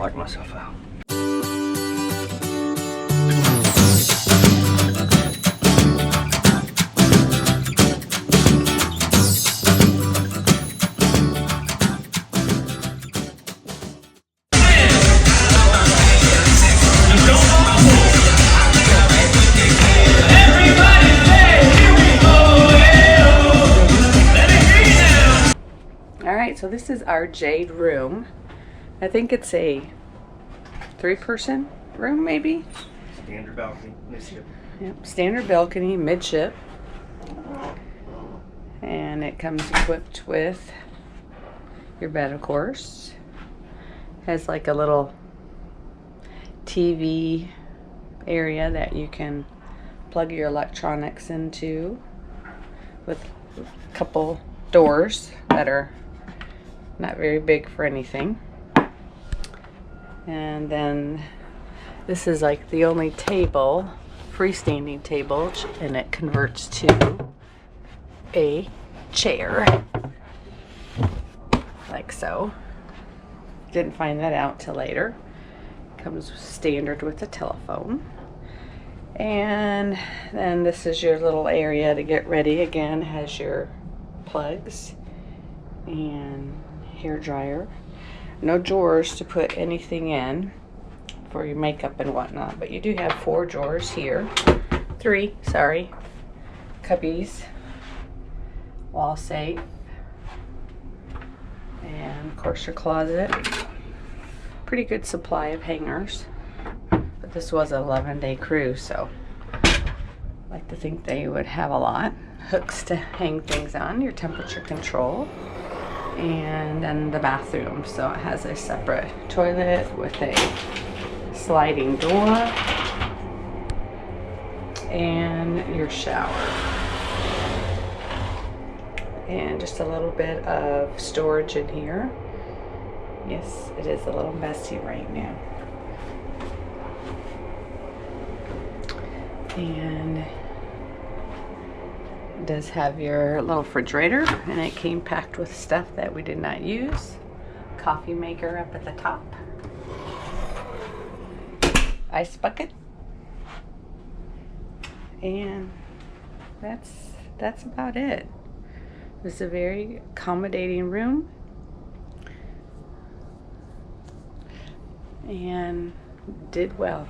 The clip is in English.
lock myself out. So this is our Jade room. I think it's a 3-person room, maybe. Standard balcony, midship. Yep, standard balcony, midship. And it comes equipped with your bed, of course. Has like a little TV area that you can plug your electronics into, with a couple doors that are not very big for anything. And then this is like the only table, freestanding table, and it converts to a chair, like so. Didn't find that out till later. Comes standard with a telephone. And then this is your little area to get ready. Again, has your plugs and hair dryer. No drawers to put anything in for your makeup and whatnot, but you do have 4 drawers here. 3, sorry. Cubbies, wall safe, and of course your closet. Pretty good supply of hangers, but this was an 11-day cruise, so I like to think they would have a lot. Hooks to hang things on, your temperature control, and then the bathroom. So it has a separate toilet with a sliding door and your shower, and just a little bit of storage in here. Yes, it is a little messy right now. And it does have your little refrigerator, and it came packed with stuff that we did not use. Coffee maker up at the top. Ice bucket. And that's about it. It's a very accommodating room. And did well.